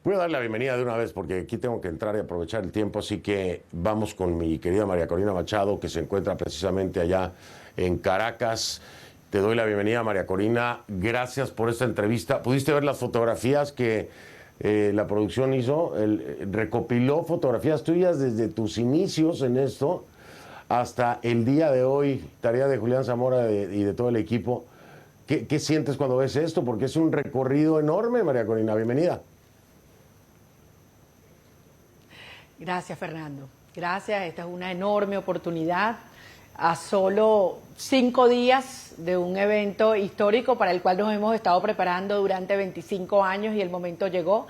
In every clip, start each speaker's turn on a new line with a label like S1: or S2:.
S1: Voy a dar la bienvenida de una vez porque aquí tengo que entrar y aprovechar el tiempo, así que vamos con mi querida María Corina Machado, que se encuentra precisamente allá en Caracas. Te doy la bienvenida, María Corina. Gracias por esta entrevista. ¿Pudiste ver las fotografías que la producción hizo? Recopiló fotografías tuyas desde tus inicios en esto hasta el día de hoy, tarea de Julián Zamora y de todo el equipo. ¿Qué sientes cuando ves esto? Porque es un recorrido enorme, María Corina. Bienvenida.
S2: Gracias, Fernando. Gracias. Esta es una enorme oportunidad a solo 5 días de un evento histórico para el cual nos hemos estado preparando durante 25 años y el momento llegó.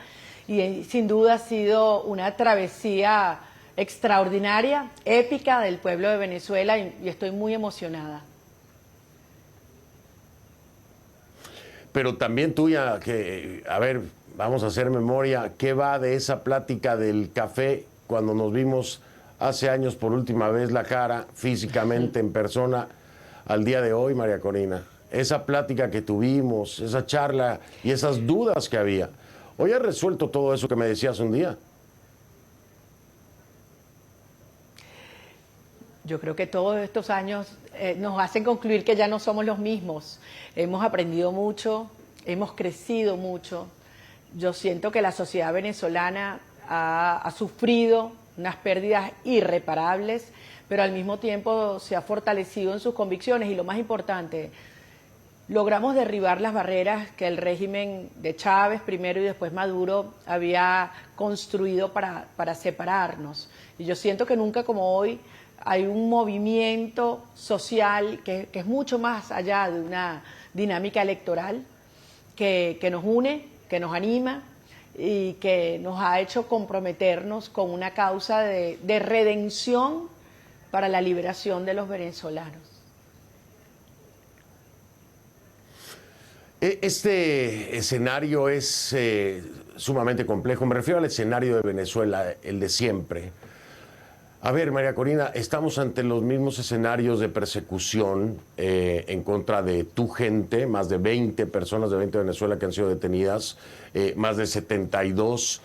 S2: Y sin duda ha sido una travesía extraordinaria, épica del pueblo de Venezuela y estoy muy emocionada.
S1: Pero también tuya, que, a ver, vamos a hacer memoria, ¿qué va de esa plática del café cuando nos vimos hace años por última vez la cara, físicamente, en persona, al día de hoy, María Corina? Esa plática que tuvimos, esa charla y esas dudas que había. ¿Hoy has resuelto todo eso que me decías un día?
S2: Yo creo que todos estos años nos hacen concluir que ya no somos los mismos. Hemos aprendido mucho, hemos crecido mucho. Yo siento que la sociedad venezolana ha sufrido unas pérdidas irreparables, pero al mismo tiempo se ha fortalecido en sus convicciones y lo más importante, logramos derribar las barreras que el régimen de Chávez primero y después Maduro había construido para separarnos. Y yo siento que nunca como hoy hay un movimiento social que es mucho más allá de una dinámica electoral que nos une, que nos anima y que nos ha hecho comprometernos con una causa de redención para la liberación de los venezolanos.
S1: Este escenario es sumamente complejo. Me refiero al escenario de Venezuela, el de siempre. A ver, María Corina, estamos ante los mismos escenarios de persecución en contra de tu gente, más de 20 personas de 20 de Venezuela que han sido detenidas, más de 72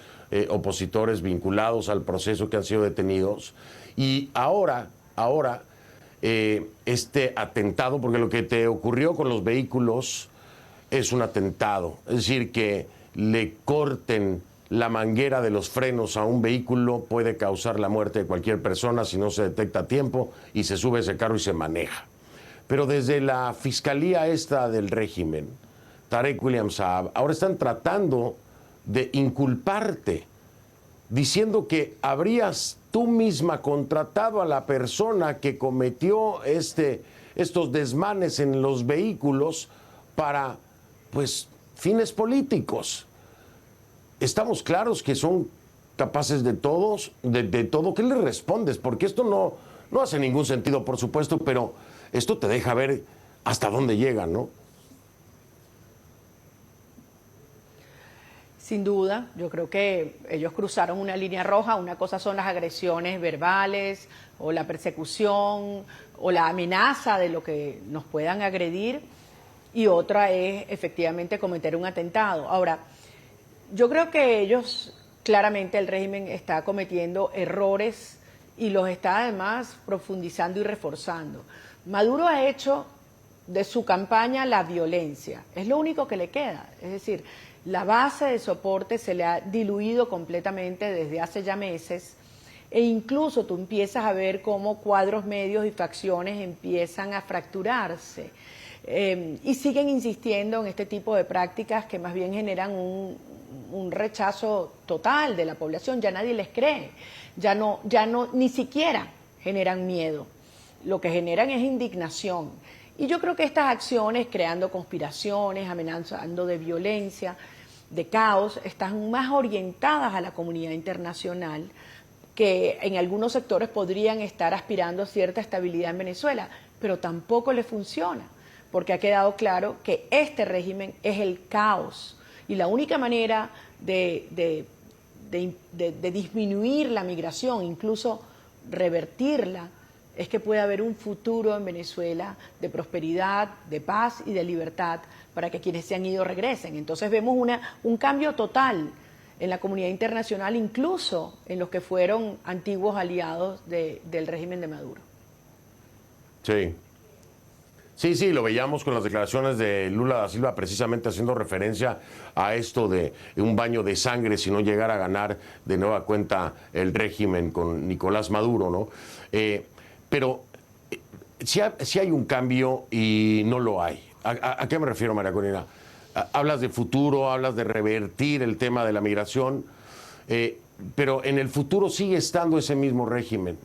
S1: opositores vinculados al proceso que han sido detenidos. Y ahora, este atentado, porque lo que te ocurrió con los vehículos es un atentado, es decir, que le corten la manguera de los frenos a un vehículo puede causar la muerte de cualquier persona si no se detecta a tiempo y se sube ese carro y se maneja. Pero desde la fiscalía esta del régimen, Tarek William Saab, ahora están tratando de inculparte, diciendo que habrías tú misma contratado a la persona que cometió estos desmanes en los vehículos para, pues, fines políticos. ¿Estamos claros que son capaces de todos, de todo? ¿Qué les respondes? Porque esto no hace ningún sentido, por supuesto, pero esto te deja ver hasta dónde llegan, ¿no?
S2: Sin duda, yo creo que ellos cruzaron una línea roja. Una cosa son las agresiones verbales o la persecución o la amenaza de lo que nos puedan agredir y otra es efectivamente cometer un atentado. Ahora, yo creo que ellos, claramente el régimen está cometiendo errores y los está además profundizando y reforzando. Maduro ha hecho de su campaña la violencia, es lo único que le queda, es decir, la base de soporte se le ha diluido completamente desde hace ya meses e incluso tú empiezas a ver cómo cuadros medios y facciones empiezan a fracturarse. Y siguen insistiendo en este tipo de prácticas que más bien generan un rechazo total de la población, ya nadie les cree, ya no, ni siquiera generan miedo, lo que generan es indignación. Y yo creo que estas acciones, creando conspiraciones, amenazando de violencia, de caos, están más orientadas a la comunidad internacional, que en algunos sectores podrían estar aspirando a cierta estabilidad en Venezuela, pero tampoco le funciona, porque ha quedado claro que este régimen es el caos y la única manera de disminuir la migración, incluso revertirla, es que pueda haber un futuro en Venezuela de prosperidad, de paz y de libertad para que quienes se han ido regresen. Entonces vemos un cambio total en la comunidad internacional, incluso en los que fueron antiguos aliados del régimen de Maduro.
S1: Sí. Sí, lo veíamos con las declaraciones de Lula da Silva, precisamente haciendo referencia a esto de un baño de sangre si no llegara a ganar de nueva cuenta el régimen con Nicolás Maduro, ¿no? Pero sí hay un cambio y no lo hay. ¿A qué me refiero, María Corina? Hablas de futuro, hablas de revertir el tema de la migración, pero en el futuro sigue estando ese mismo régimen.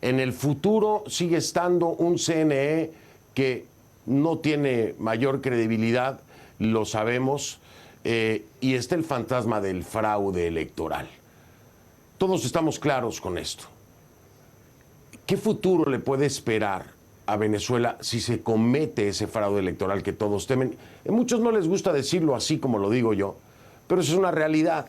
S1: En el futuro sigue estando un CNE que no tiene mayor credibilidad, lo sabemos, y está el fantasma del fraude electoral. Todos estamos claros con esto. ¿Qué futuro le puede esperar a Venezuela si se comete ese fraude electoral que todos temen? A muchos no les gusta decirlo así como lo digo yo, pero eso es una realidad.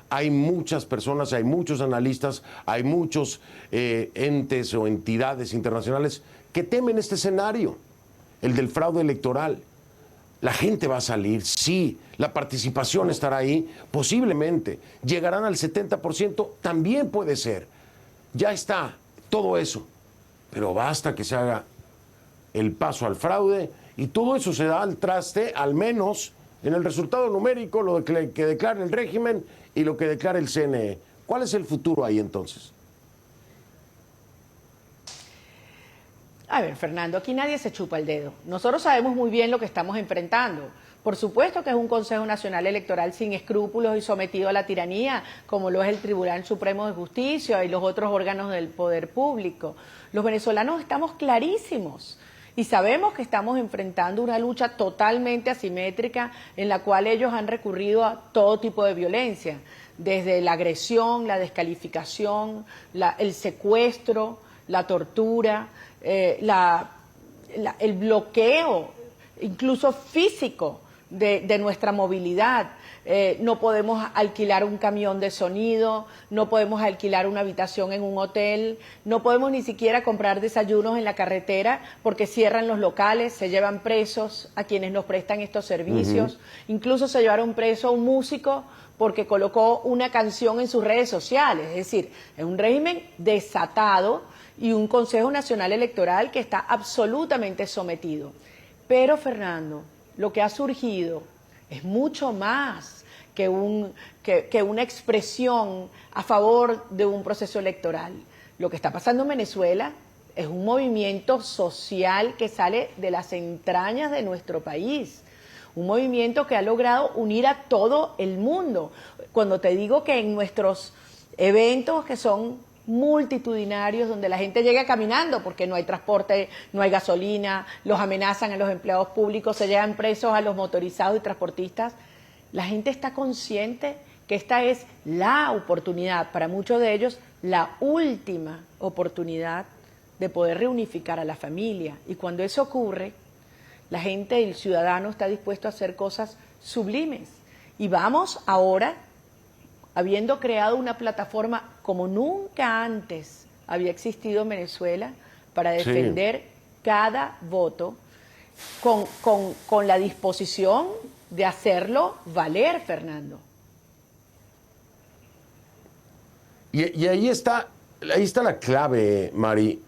S1: Hay muchas personas, hay muchos analistas, hay muchos entes o entidades internacionales que temen este escenario, el del fraude electoral. La gente va a salir, sí, la participación estará ahí, posiblemente. Llegarán al 70%, también puede ser. Ya está, todo eso. Pero basta que se haga el paso al fraude y todo eso se da al traste, al menos en el resultado numérico, lo que declara el régimen y lo que declara el CNE. ¿Cuál es el futuro ahí entonces?
S2: A ver, Fernando, aquí nadie se chupa el dedo. Nosotros sabemos muy bien lo que estamos enfrentando. Por supuesto que es un Consejo Nacional Electoral sin escrúpulos y sometido a la tiranía, como lo es el Tribunal Supremo de Justicia y los otros órganos del poder público. Los venezolanos estamos clarísimos y sabemos que estamos enfrentando una lucha totalmente asimétrica en la cual ellos han recurrido a todo tipo de violencia, desde la agresión, la descalificación, el secuestro, la tortura, el bloqueo, incluso físico, de nuestra movilidad. No podemos alquilar un camión de sonido, no podemos alquilar una habitación en un hotel, no podemos ni siquiera comprar desayunos en la carretera porque cierran los locales, se llevan presos a quienes nos prestan estos servicios. Incluso se llevaron preso a un músico porque colocó una canción en sus redes sociales. Es decir, es un régimen desatado y un Consejo Nacional Electoral que está absolutamente sometido. Pero, Fernando, lo que ha surgido es mucho más que una expresión a favor de un proceso electoral. Lo que está pasando en Venezuela es un movimiento social que sale de las entrañas de nuestro país, un movimiento que ha logrado unir a todo el mundo. Cuando te digo que en nuestros eventos que son multitudinarios, donde la gente llega caminando porque no hay transporte, no hay gasolina, los amenazan a los empleados públicos, se llevan presos a los motorizados y transportistas, la gente está consciente que esta es la oportunidad, para muchos de ellos, la última oportunidad de poder reunificar a la familia. Y cuando eso ocurre, la gente, el ciudadano está dispuesto a hacer cosas sublimes. Y vamos ahora, habiendo creado una plataforma como nunca antes había existido en Venezuela, para defender cada voto, con la disposición de hacerlo valer, Fernando.
S1: Y ahí está la clave, Mari.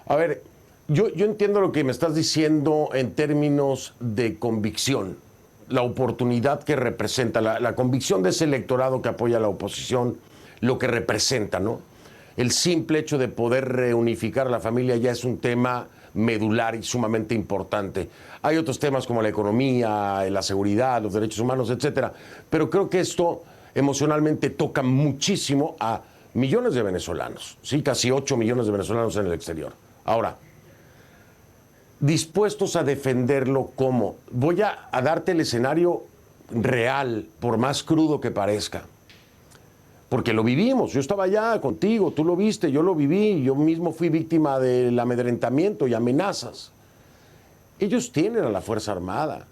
S1: A ver, yo entiendo lo que me estás diciendo en términos de convicción, la oportunidad que representa, la convicción de ese electorado que apoya a la oposición, lo que representa, ¿no? El simple hecho de poder reunificar a la familia ya es un tema medular y sumamente importante. Hay otros temas como la economía, la seguridad, los derechos humanos, etcétera, pero creo que esto emocionalmente toca muchísimo a millones de venezolanos, sí, casi 8 millones de venezolanos en el exterior. Ahora, dispuestos a defenderlo, ¿cómo? Voy a darte el escenario real, por más crudo que parezca, porque lo vivimos. Yo estaba allá contigo, tú lo viste, yo lo viví, yo mismo fui víctima del amedrentamiento y amenazas. Ellos tienen a la Fuerza Armada,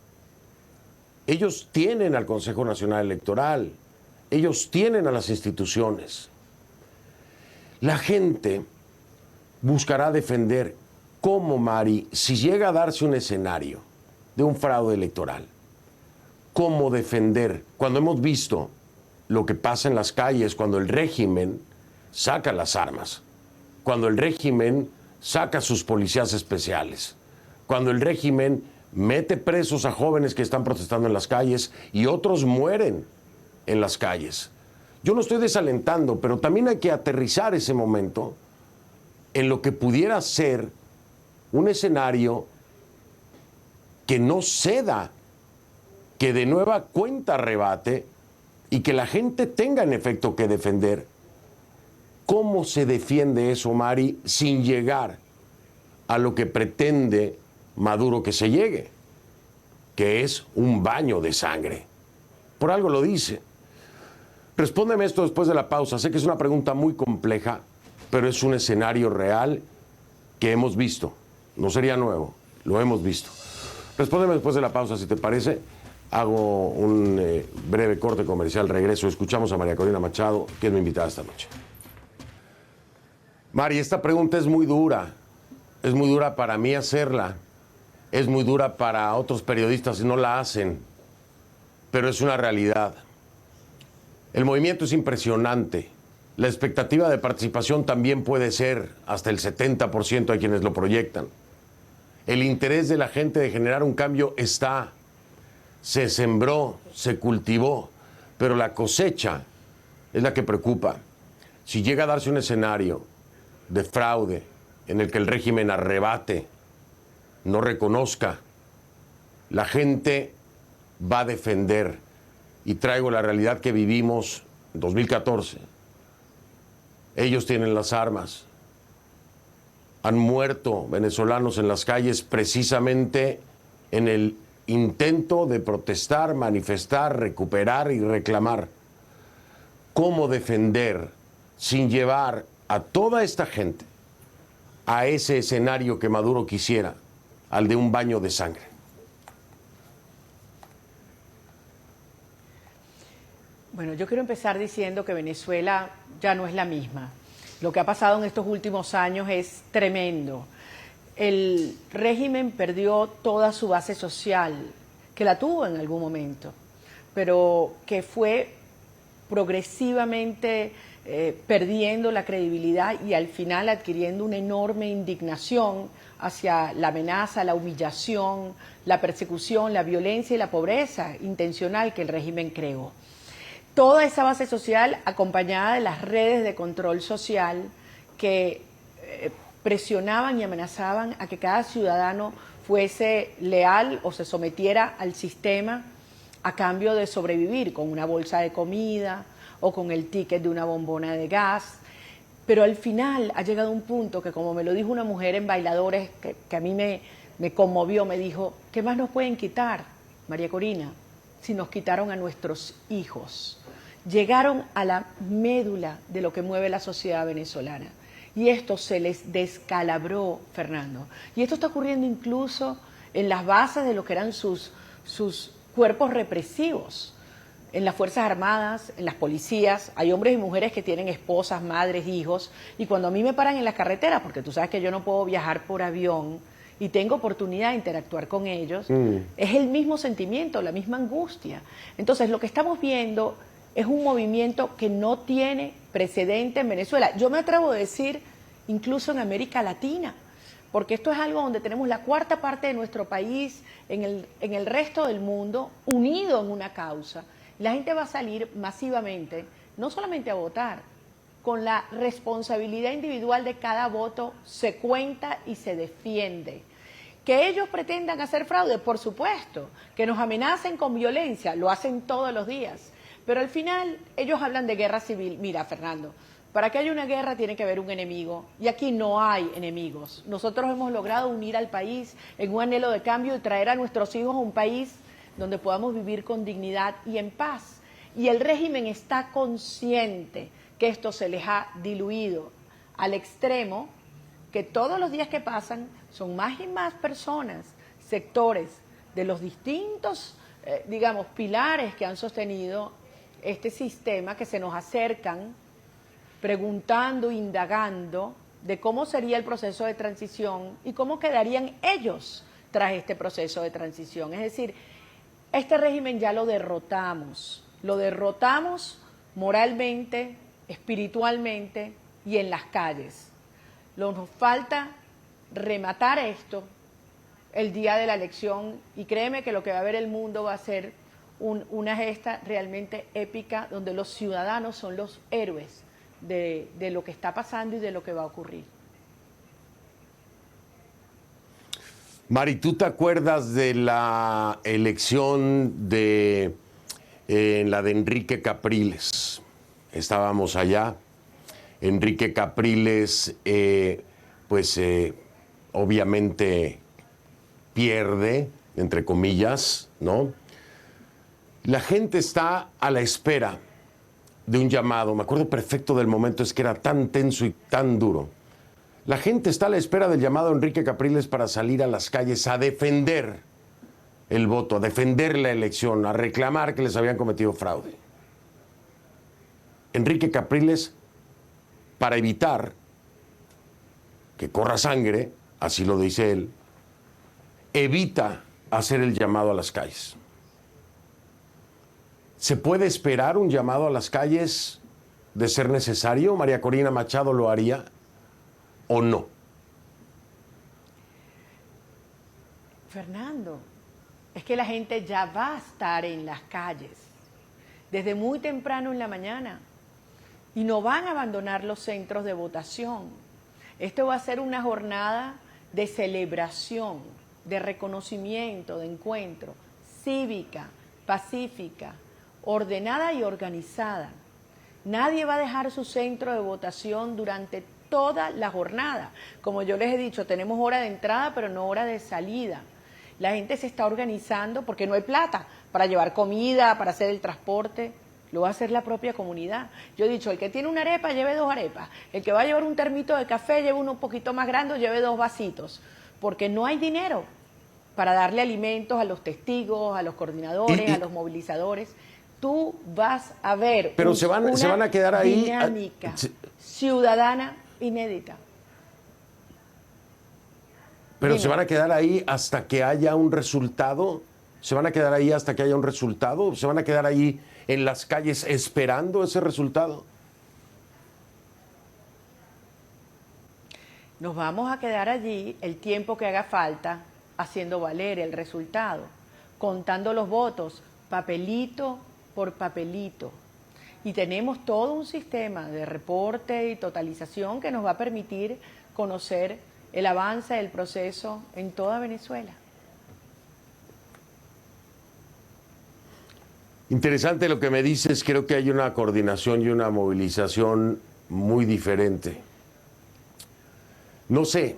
S1: ellos tienen al Consejo Nacional Electoral, ellos tienen a las instituciones. La gente buscará defender. ¿Cómo, Mari, si llega a darse un escenario de un fraude electoral? ¿Cómo defender? Cuando hemos visto lo que pasa en las calles cuando el régimen saca las armas, cuando el régimen saca sus policías especiales, cuando el régimen mete presos a jóvenes que están protestando en las calles y otros mueren en las calles. Yo no estoy desalentando, pero también hay que aterrizar ese momento en lo que pudiera ser un escenario que no ceda, que de nueva cuenta rebate y que la gente tenga en efecto que defender. ¿Cómo se defiende eso, Mari, sin llegar a lo que pretende Maduro que se llegue? Que es un baño de sangre. Por algo lo dice. Respóndeme esto después de la pausa. Sé que es una pregunta muy compleja, pero es un escenario real que hemos visto. No sería nuevo, lo hemos visto. Respóndeme después de la pausa, si te parece. Hago un breve corte comercial, regreso. Escuchamos a María Corina Machado, que es mi invitada esta noche. Mari, esta pregunta es muy dura. Es muy dura para mí hacerla. Es muy dura para otros periodistas si no la hacen. Pero es una realidad. El movimiento es impresionante. La expectativa de participación también puede ser hasta el 70%, hay quienes lo proyectan. El interés de la gente de generar un cambio está. Se sembró, se cultivó, pero la cosecha es la que preocupa. Si llega a darse un escenario de fraude en el que el régimen arrebate, no reconozca, la gente va a defender. Y traigo la realidad que vivimos en 2014. Ellos tienen las armas. Han muerto venezolanos en las calles precisamente en el intento de protestar, manifestar, recuperar y reclamar. ¿Cómo defender sin llevar a toda esta gente a ese escenario que Maduro quisiera, al de un baño de sangre?
S2: Bueno, yo quiero empezar diciendo que Venezuela ya no es la misma. Lo que ha pasado en estos últimos años es tremendo. El régimen perdió toda su base social, que la tuvo en algún momento, pero que fue progresivamente perdiendo la credibilidad y al final adquiriendo una enorme indignación hacia la amenaza, la humillación, la persecución, la violencia y la pobreza intencional que el régimen creó. Toda esa base social acompañada de las redes de control social que presionaban y amenazaban a que cada ciudadano fuese leal o se sometiera al sistema a cambio de sobrevivir con una bolsa de comida o con el ticket de una bombona de gas. Pero al final ha llegado un punto que, como me lo dijo una mujer en Bailadores, que a mí me conmovió, me dijo, ¿qué más nos pueden quitar, María Corina, si nos quitaron a nuestros hijos? Llegaron a la médula de lo que mueve la sociedad venezolana. Y esto se les descalabró, Fernando. Y esto está ocurriendo incluso en las bases de lo que eran sus cuerpos represivos. En las Fuerzas Armadas, en las policías, hay hombres y mujeres que tienen esposas, madres, hijos. Y cuando a mí me paran en las carreteras, porque tú sabes que yo no puedo viajar por avión y tengo oportunidad de interactuar con ellos, es el mismo sentimiento, la misma angustia. Entonces, lo que estamos viendo es un movimiento que no tiene precedente en Venezuela. Yo me atrevo a decir, incluso en América Latina, porque esto es algo donde tenemos la cuarta parte de nuestro país en el resto del mundo unido en una causa. La gente va a salir masivamente, no solamente a votar, con la responsabilidad individual de cada voto se cuenta y se defiende. Que ellos pretendan hacer fraude, por supuesto, que nos amenacen con violencia, lo hacen todos los días. Pero al final ellos hablan de guerra civil. Mira, Fernando, para que haya una guerra tiene que haber un enemigo y aquí no hay enemigos. Nosotros hemos logrado unir al país en un anhelo de cambio y traer a nuestros hijos a un país donde podamos vivir con dignidad y en paz. Y el régimen está consciente que esto se les ha diluido al extremo que todos los días que pasan son más y más personas, sectores de los distintos, pilares que han sostenido este sistema, que se nos acercan preguntando, indagando de cómo sería el proceso de transición y cómo quedarían ellos tras este proceso de transición. Es decir, este régimen ya lo derrotamos moralmente, espiritualmente y en las calles. Nos falta rematar esto el día de la elección y créeme que lo que va a ver el mundo va a ser una gesta realmente épica donde los ciudadanos son los héroes de lo que está pasando y de lo que va a ocurrir.
S1: Mari, ¿tú te acuerdas de la elección en la de Enrique Capriles? Estábamos allá. Enrique Capriles, obviamente pierde, entre comillas, ¿no? La gente está a la espera de un llamado. Me acuerdo perfecto del momento, es que era tan tenso y tan duro. La gente está a la espera del llamado de Enrique Capriles para salir a las calles a defender el voto, a defender la elección, a reclamar que les habían cometido fraude. Enrique Capriles, para evitar que corra sangre, así lo dice él, evita hacer el llamado a las calles. ¿Se puede esperar un llamado a las calles de ser necesario? ¿María Corina Machado lo haría o no?
S2: Fernando, es que la gente ya va a estar en las calles desde muy temprano en la mañana y no van a abandonar los centros de votación. Esto va a ser una jornada de celebración, de reconocimiento, de encuentro, cívica, pacífica, ordenada y organizada. Nadie va a dejar su centro de votación durante toda la jornada. Como yo les he dicho, tenemos hora de entrada, pero no hora de salida. La gente se está organizando porque no hay plata para llevar comida, para hacer el transporte. Lo va a hacer la propia comunidad. Yo he dicho, el que tiene una arepa, lleve 2 arepas. El que va a llevar un termito de café, lleve uno un poquito más grande, lleve 2 vasitos. Porque no hay dinero para darle alimentos a los testigos, a los coordinadores, a los movilizadores. Tú vas a ver
S1: pero se van a quedar ahí
S2: dinámica ciudadana inédita.
S1: Pero se van a quedar ahí hasta que haya un resultado. ¿Se van a quedar ahí hasta que haya un resultado? ¿Se van a quedar ahí en las calles esperando ese resultado?
S2: Nos vamos a quedar allí el tiempo que haga falta haciendo valer el resultado, contando los votos, papelito por papelito. Y tenemos todo un sistema de reporte y totalización que nos va a permitir conocer el avance del proceso en toda Venezuela.
S1: Interesante lo que me dices. Creo que hay una coordinación y una movilización muy diferente. No sé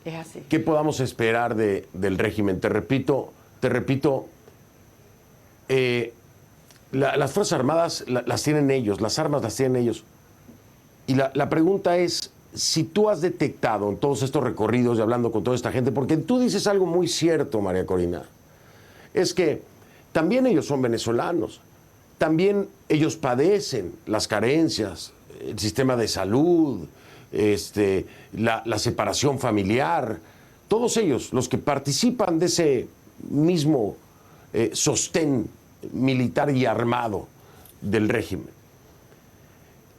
S2: Es así.
S1: qué podamos esperar del régimen. Te repito, las Fuerzas Armadas las tienen ellos, las armas las tienen ellos. Y la pregunta es, si tú has detectado en todos estos recorridos y hablando con toda esta gente, porque tú dices algo muy cierto, María Corina, es que también ellos son venezolanos, también ellos padecen las carencias, el sistema de salud, la separación familiar, todos ellos, los que participan de ese mismo sostén militar y armado del régimen.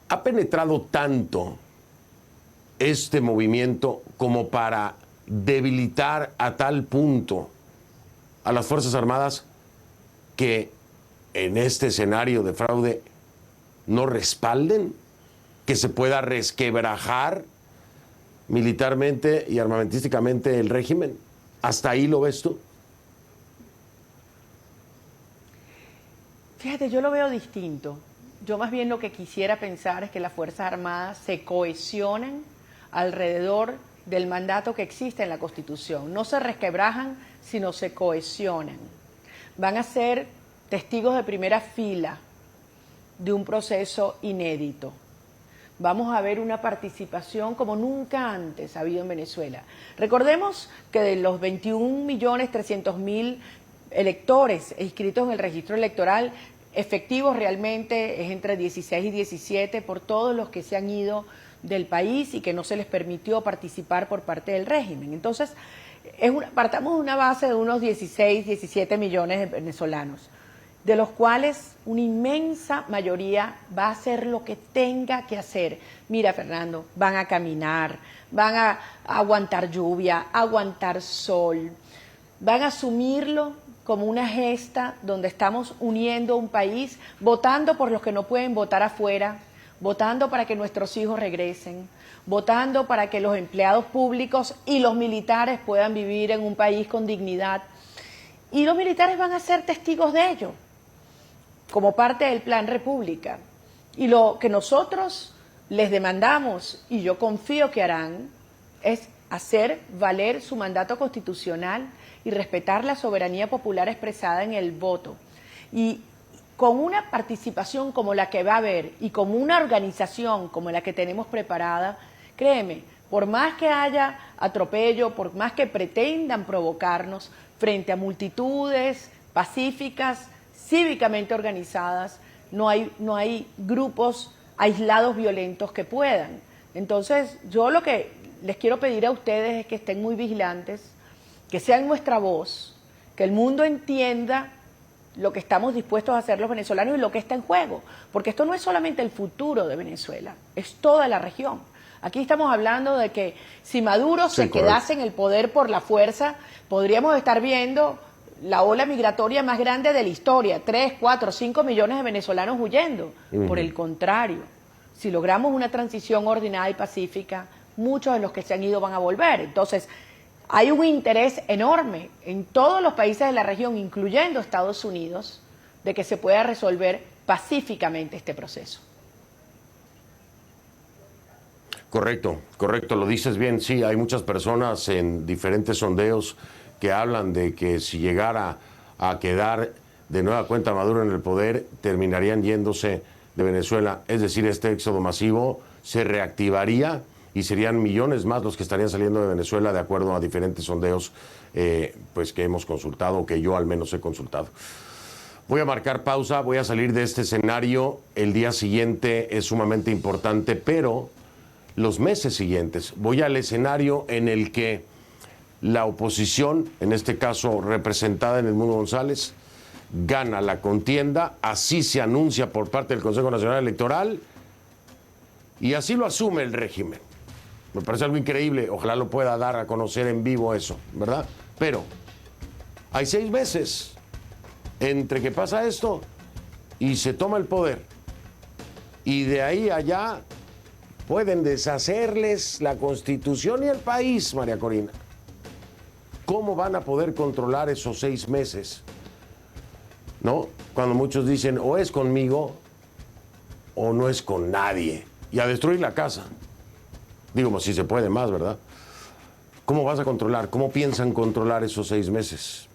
S1: Ha penetrado tanto este movimiento como para debilitar a tal punto a las Fuerzas Armadas que en este escenario de fraude no respalden, que se pueda resquebrajar militarmente y armamentísticamente el régimen. ¿Hasta ahí lo ves tú?
S2: Fíjate, yo lo veo distinto. Yo más bien lo que quisiera pensar es que las Fuerzas Armadas se cohesionan alrededor del mandato que existe en la Constitución. No se resquebrajan, sino se cohesionan. Van a ser testigos de primera fila de un proceso inédito. Vamos a ver una participación como nunca antes ha habido en Venezuela. Recordemos que de los 21.300.000 electores inscritos en el registro electoral, efectivos realmente es entre 16 y 17 por todos los que se han ido del país y que no se les permitió participar por parte del régimen. Entonces, partamos de una base de unos 16, 17 millones de venezolanos. de los cuales una inmensa mayoría va a hacer lo que tenga que hacer. Mira, Fernando, van a caminar, van a aguantar lluvia, aguantar sol, van a asumirlo como una gesta donde estamos uniendo un país, votando por los que no pueden votar afuera, votando para que nuestros hijos regresen, votando para que los empleados públicos y los militares puedan vivir en un país con dignidad. Y los militares van a ser testigos de ello, como parte del Plan República. Y lo que nosotros les demandamos, y yo confío que harán, es hacer valer su mandato constitucional y respetar la soberanía popular expresada en el voto. Y con una participación como la que va a haber y como una organización como la que tenemos preparada, créeme, por más que haya atropello, por más que pretendan provocarnos frente a multitudes pacíficas, cívicamente organizadas, no hay grupos aislados violentos que puedan. Entonces, yo lo que les quiero pedir a ustedes es que estén muy vigilantes, que sean nuestra voz, que el mundo entienda lo que estamos dispuestos a hacer los venezolanos y lo que está en juego, porque esto no es solamente el futuro de Venezuela, es toda la región. Aquí estamos hablando de que si Maduro se quedase en el poder por la fuerza, podríamos estar viendo la ola migratoria más grande de la historia, 3, 4, 5 millones de venezolanos huyendo. Por el contrario, si logramos una transición ordenada y pacífica, muchos de los que se han ido van a volver. Entonces, hay un interés enorme en todos los países de la región, incluyendo Estados Unidos, de que se pueda resolver pacíficamente este proceso.
S1: Correcto, correcto, lo dices bien. Sí, hay muchas personas en diferentes sondeos que hablan de que si llegara a quedar de nueva cuenta Maduro en el poder, terminarían yéndose de Venezuela. Es decir, este éxodo masivo se reactivaría y serían millones más los que estarían saliendo de Venezuela, de acuerdo a diferentes sondeos pues que hemos consultado, o que yo al menos he consultado. Voy a marcar pausa, voy a salir de este escenario. El día siguiente es sumamente importante, pero los meses siguientes voy al escenario en el que la oposición, en este caso representada en Edmundo González, gana la contienda, así se anuncia por parte del Consejo Nacional Electoral y así lo asume el régimen. Me parece algo increíble, ojalá lo pueda dar a conocer en vivo eso, ¿verdad? Pero hay 6 meses entre que pasa esto y se toma el poder. Y de ahí a allá pueden deshacerles la Constitución y el país, María Corina. ¿Cómo van a poder controlar esos 6 meses? ¿No? Cuando muchos dicen, o es conmigo o no es con nadie. Y a destruir la casa. Digo, si se puede más, ¿verdad? ¿Cómo vas a controlar? ¿Cómo piensan controlar esos 6 meses?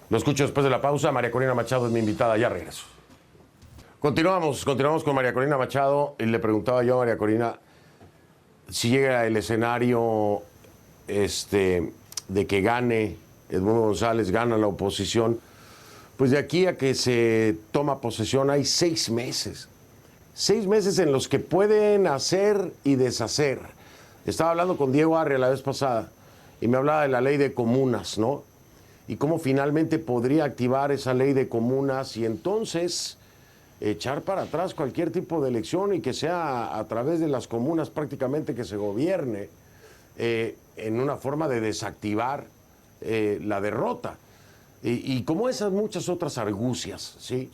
S1: Lo escucho después de la pausa. María Corina Machado es mi invitada. Ya regreso. Continuamos con María Corina Machado. Y le preguntaba yo a María Corina si llega el escenario de que gane Edmundo González, gana la oposición. Pues de aquí a que se toma posesión hay 6 meses. 6 meses en los que pueden hacer y deshacer. Estaba hablando con Diego Arria la vez pasada y me hablaba de la ley de comunas, ¿no? Y cómo finalmente podría activar esa ley de comunas y entonces echar para atrás cualquier tipo de elección y que sea a través de las comunas prácticamente que se gobierne en una forma de desactivar la derrota. Y como esas muchas otras argucias, ¿sí?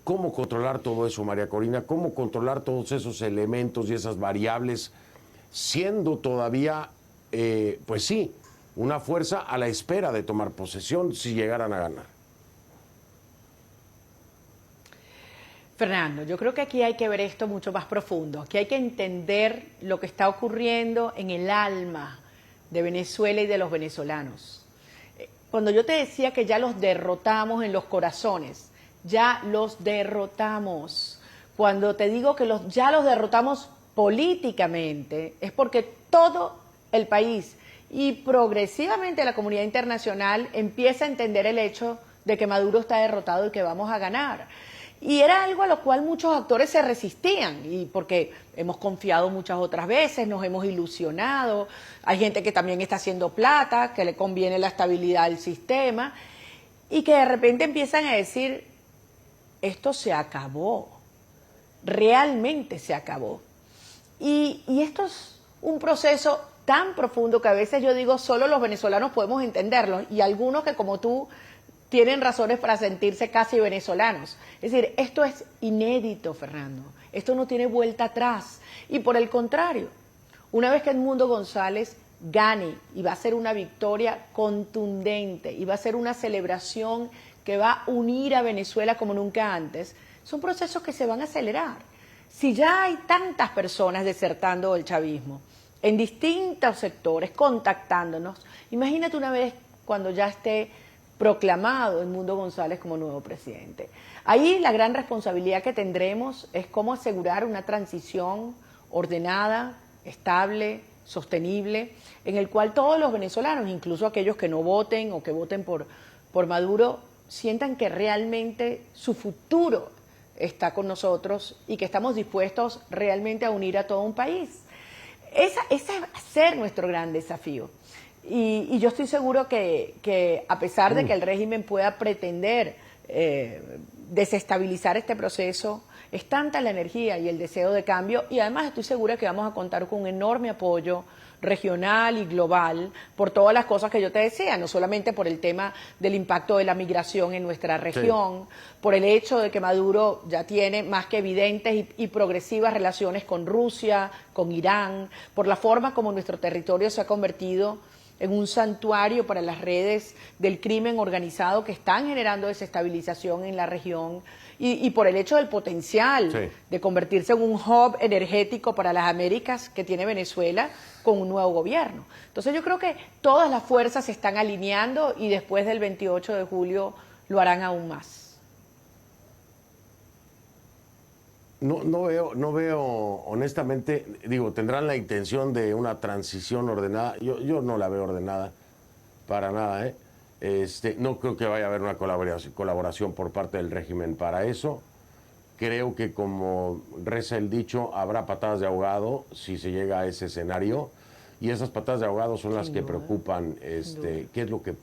S1: ¿Cómo controlar todo eso, María Corina? ¿Cómo controlar todos esos elementos y esas variables siendo todavía, pues sí, una fuerza a la espera de tomar posesión si llegaran a ganar?
S2: Fernando, yo creo que aquí hay que ver esto mucho más profundo. Aquí hay que entender lo que está ocurriendo en el alma de Venezuela y de los venezolanos. Cuando yo te decía que ya los derrotamos en los corazones, ya los derrotamos. Cuando te digo que ya los derrotamos políticamente, es porque todo el país y progresivamente la comunidad internacional empieza a entender el hecho de que Maduro está derrotado y que vamos a ganar. Y era algo a lo cual muchos actores se resistían, y porque hemos confiado muchas otras veces, nos hemos ilusionado, hay gente que también está haciendo plata, que le conviene la estabilidad del sistema, y que de repente empiezan a decir, esto se acabó, realmente se acabó. Y esto es un proceso tan profundo que a veces yo digo, solo los venezolanos podemos entenderlo, y algunos que como tú tienen razones para sentirse casi venezolanos. Es decir, esto es inédito, Fernando, esto no tiene vuelta atrás, y por el contrario, una vez que Edmundo González gane, y va a ser una victoria contundente, y va a ser una celebración que va a unir a Venezuela como nunca antes, son procesos que se van a acelerar. Si ya hay tantas personas desertando del chavismo, en distintos sectores, contactándonos, imagínate una vez cuando ya esté proclamado Edmundo González como nuevo presidente. Ahí la gran responsabilidad que tendremos es cómo asegurar una transición ordenada, estable, sostenible, en el cual todos los venezolanos, incluso aquellos que no voten o que voten por Maduro, sientan que realmente su futuro está con nosotros y que estamos dispuestos realmente a unir a todo un país. Ese va a ser nuestro gran desafío. Y yo estoy seguro que a pesar de que el régimen pueda pretender desestabilizar este proceso, es tanta la energía y el deseo de cambio, y además estoy segura que vamos a contar con un enorme apoyo regional y global por todas las cosas que yo te decía, no solamente por el tema del impacto de la migración en nuestra región, sí, por el hecho de que Maduro ya tiene más que evidentes y progresivas relaciones con Rusia, con Irán, por la forma como nuestro territorio se ha convertido en un santuario para las redes del crimen organizado que están generando desestabilización en la región, y por el hecho del potencial, sí, de convertirse en un hub energético para las Américas que tiene Venezuela con un nuevo gobierno. Entonces yo creo que todas las fuerzas se están alineando y después del 28 de julio lo harán aún más.
S1: No veo, honestamente, digo, tendrán la intención de una transición ordenada. Yo no la veo ordenada para nada, ¿eh? No creo que vaya a haber una colaboración por parte del régimen para eso. Creo que, como reza el dicho, habrá patadas de ahogado si se llega a ese escenario, y esas patadas de ahogado son las que preocupan, qué es lo que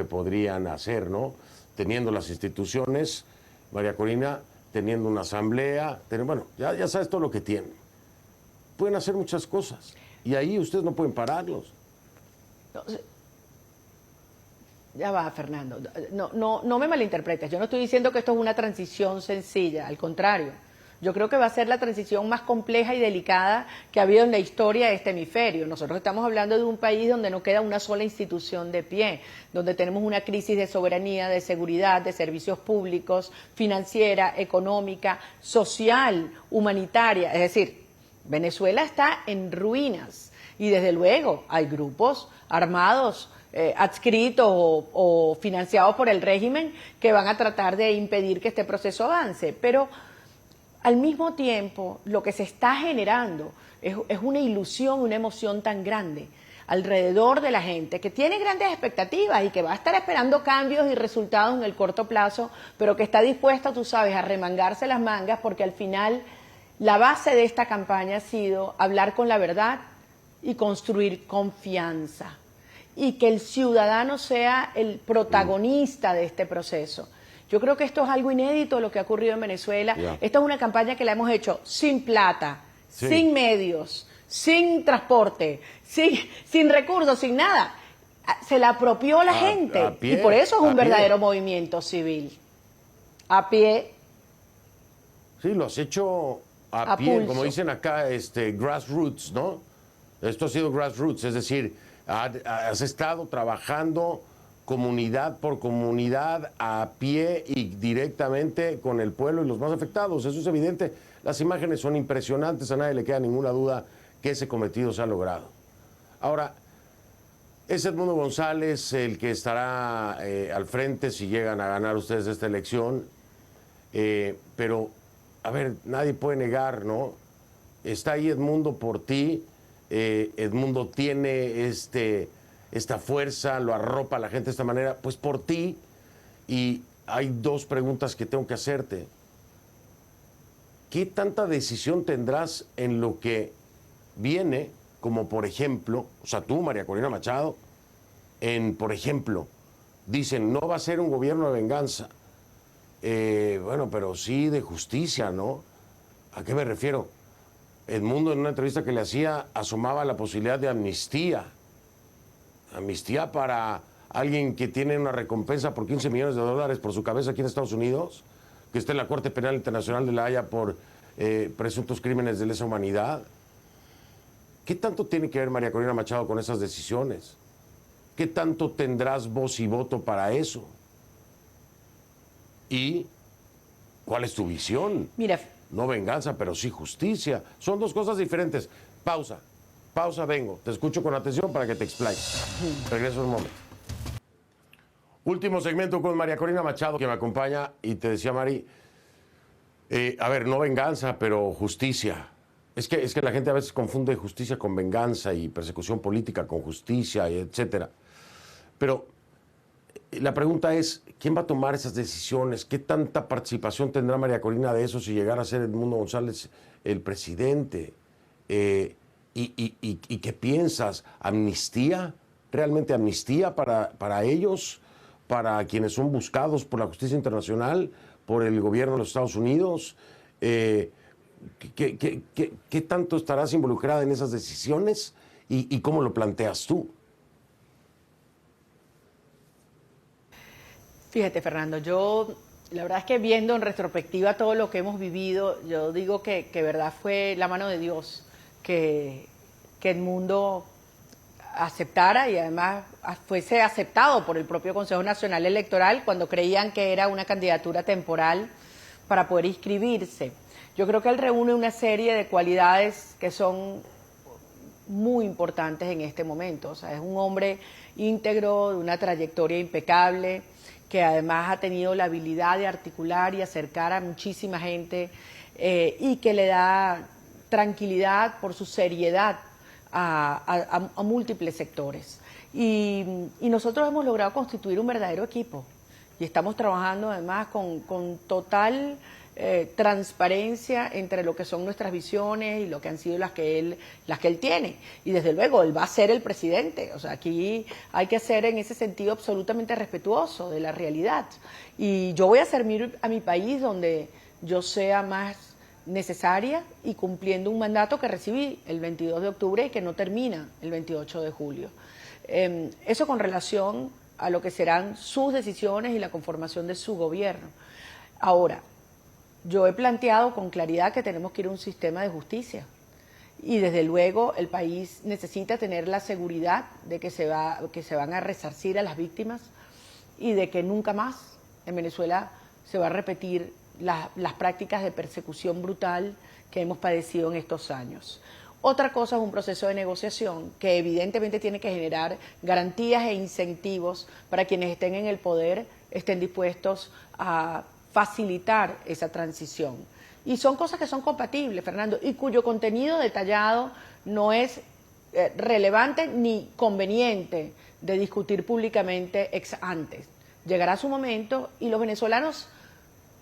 S1: podrían hacer, ¿no? Teniendo las instituciones, María Corina, teniendo una asamblea, bueno, ya sabes todo lo que tienen. Pueden hacer muchas cosas, y ahí ustedes no pueden pararlos.
S2: Ya va, Fernando, no me malinterpretes, yo no estoy diciendo que esto es una transición sencilla, al contrario, yo creo que va a ser la transición más compleja y delicada que ha habido en la historia de este hemisferio. Nosotros estamos hablando de un país donde no queda una sola institución de pie, donde tenemos una crisis de soberanía, de seguridad, de servicios públicos, financiera, económica, social, humanitaria, es decir, Venezuela está en ruinas, y desde luego hay grupos armados adscritos o financiados por el régimen que van a tratar de impedir que este proceso avance, pero al mismo tiempo lo que se está generando es una ilusión, una emoción tan grande alrededor de la gente que tiene grandes expectativas y que va a estar esperando cambios y resultados en el corto plazo, pero que está dispuesta, tú sabes, a remangarse las mangas, porque al final la base de esta campaña ha sido hablar con la verdad y construir confianza, y que el ciudadano sea el protagonista de este proceso. Yo creo que esto es algo inédito lo que ha ocurrido en Venezuela. Esta es una campaña que la hemos hecho sin plata, sin medios, sin transporte, sin recursos, sin nada. Se la apropió la gente, y por eso es un verdadero movimiento civil. A pie.
S1: Sí, lo has hecho a pie,
S2: pulso,
S1: como dicen acá, grassroots, ¿no? Esto ha sido grassroots, es decir, has estado trabajando comunidad por comunidad, a pie y directamente con el pueblo y los más afectados. Eso es evidente. Las imágenes son impresionantes, a nadie le queda ninguna duda que ese cometido se ha logrado. Ahora, es Edmundo González el que estará al frente si llegan a ganar ustedes esta elección, pero, a ver, nadie puede negar, ¿no? Está ahí Edmundo por ti. Edmundo tiene esta fuerza, lo arropa a la gente de esta manera, pues por ti. Y hay dos preguntas que tengo que hacerte. ¿Qué tanta decisión tendrás en lo que viene, como por ejemplo, o sea, tú, María Corina Machado, en, por ejemplo, dicen, no va a ser un gobierno de venganza. Bueno, pero sí de justicia, ¿no? ¿A qué me refiero? Edmundo, en una entrevista que le hacía, asomaba la posibilidad de amnistía. Amnistía para alguien que tiene una recompensa por 15 millones de dólares por su cabeza aquí en Estados Unidos, que está en la Corte Penal Internacional de La Haya por presuntos crímenes de lesa humanidad. ¿Qué tanto tiene que ver María Corina Machado con esas decisiones? ¿Qué tanto tendrás voz y voto para eso? ¿Y cuál es tu visión?
S2: Mira,
S1: No venganza, pero sí justicia. Son dos cosas diferentes. Pausa. Pausa, vengo. Te escucho con atención para que te explayes. Regreso un momento. Último segmento con María Corina Machado, que me acompaña. Y te decía, Mari, a ver, no venganza, pero justicia. Es que la gente a veces confunde justicia con venganza y persecución política con justicia, y etcétera. Pero la pregunta es, ¿quién va a tomar esas decisiones? ¿Qué tanta participación tendrá María Corina de eso si llegara a ser Edmundo González el presidente? ¿Y qué piensas? ¿Amnistía? ¿Realmente amnistía para ellos? ¿Para quienes son buscados por la justicia internacional? ¿Por el gobierno de los Estados Unidos? ¿Qué tanto estarás involucrada en esas decisiones? ¿Y cómo lo planteas tú?
S2: fíjate, Fernando, yo la verdad es que viendo en retrospectiva todo lo que hemos vivido, yo digo que verdad fue la mano de Dios que el mundo aceptara y además fuese aceptado por el propio Consejo Nacional Electoral cuando creían que era una candidatura temporal para poder inscribirse. Yo creo que él reúne una serie de cualidades que son muy importantes en este momento. O sea, es un hombre íntegro, de una trayectoria impecable, que además ha tenido la habilidad de articular y acercar a muchísima gente y que le da tranquilidad por su seriedad a múltiples sectores. Y nosotros hemos logrado constituir un verdadero equipo y estamos trabajando además con total transparencia entre lo que son nuestras visiones y lo que han sido las que él tiene. Y desde luego, él va a ser el presidente. O sea, aquí hay que ser en ese sentido absolutamente respetuoso de la realidad. Y yo voy a servir a mi país donde yo sea más necesaria y cumpliendo un mandato que recibí el 22 de octubre y que no termina el 28 de julio. Eso con relación a lo que serán sus decisiones y la conformación de su gobierno. Ahora, yo he planteado con claridad que tenemos que ir a un sistema de justicia y desde luego el país necesita tener la seguridad de que se van a resarcir a las víctimas y de que nunca más en Venezuela se va a repetir las prácticas de persecución brutal que hemos padecido en estos años. Otra cosa es un proceso de negociación que evidentemente tiene que generar garantías e incentivos para quienes estén en el poder, estén dispuestos a facilitar esa transición. Y son cosas que son compatibles, Fernando, y cuyo contenido detallado no es relevante ni conveniente de discutir públicamente ex ante. Llegará su momento y los venezolanos,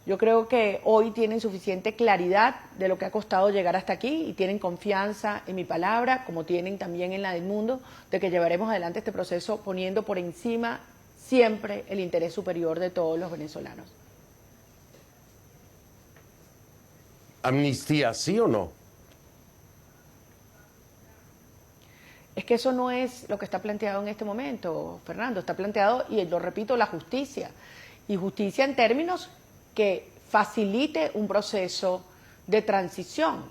S2: yo creo que hoy tienen suficiente claridad de lo que ha costado llegar hasta aquí y tienen confianza en mi palabra, como tienen también en la del mundo, de que llevaremos adelante este proceso poniendo por encima siempre el interés superior de todos los venezolanos.
S1: ¿Amnistía, sí o no?
S2: Es que eso no es lo que está planteado en este momento, Fernando. Está planteado, y lo repito, la justicia. Y justicia en términos que facilite un proceso de transición.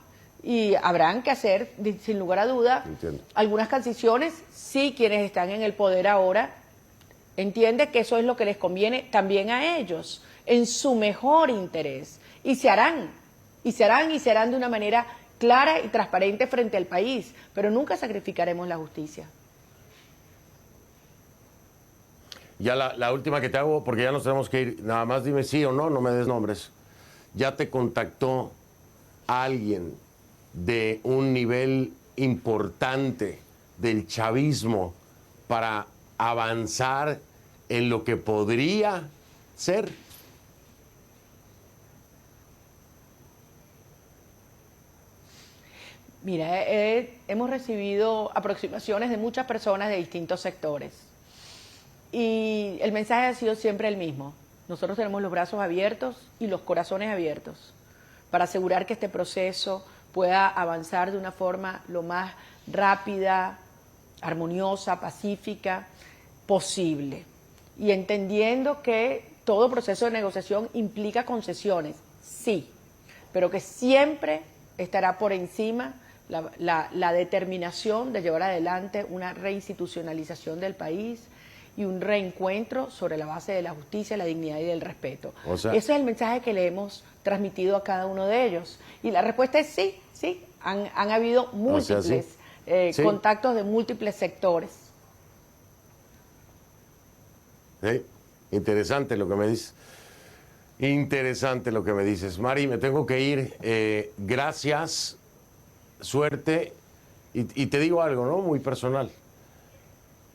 S2: Y habrán que hacer, sin lugar a duda, algunas transiciones. Sí, quienes están en el poder ahora entienden que eso es lo que les conviene también a ellos, en su mejor interés. Y se harán de una manera clara y transparente frente al país, pero nunca sacrificaremos la justicia.
S1: Ya la última que te hago, porque ya nos tenemos que ir, nada más dime sí o no, no me des nombres. ¿Ya te contactó alguien de un nivel importante del chavismo para avanzar en lo que podría ser?
S2: Mira, hemos recibido aproximaciones de muchas personas de distintos sectores. Y el mensaje ha sido siempre el mismo. Nosotros tenemos los brazos abiertos y los corazones abiertos para asegurar que este proceso pueda avanzar de una forma lo más rápida, armoniosa, pacífica posible. Y entendiendo que todo proceso de negociación implica concesiones, sí, pero que siempre estará por encima la determinación de llevar adelante una reinstitucionalización del país y un reencuentro sobre la base de la justicia, la dignidad y del respeto. O sea, ese es el mensaje que le hemos transmitido a cada uno de ellos. Y la respuesta es sí, sí. Han habido múltiples sí. Contactos de múltiples sectores.
S1: Sí, interesante lo que me dices. Interesante lo que me dices. Mari, me tengo que ir. Gracias, suerte. Y te digo algo, ¿no? Muy personal.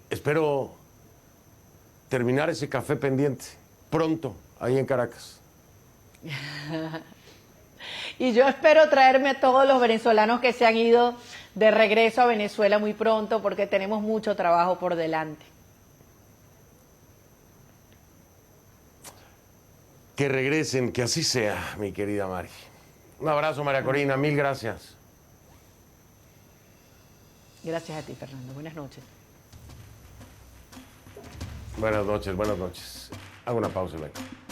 S1: Espero terminar ese café pendiente pronto, ahí en Caracas.
S2: Y yo espero traerme a todos los venezolanos que se han ido de regreso a Venezuela muy pronto, porque tenemos mucho trabajo por delante.
S1: Que regresen, que así sea, mi querida Mari. Un abrazo, María Corina, mil gracias.
S2: Gracias a ti, Fernando. Buenas noches.
S1: Buenas noches, buenas noches. Hago una pausa y vengo.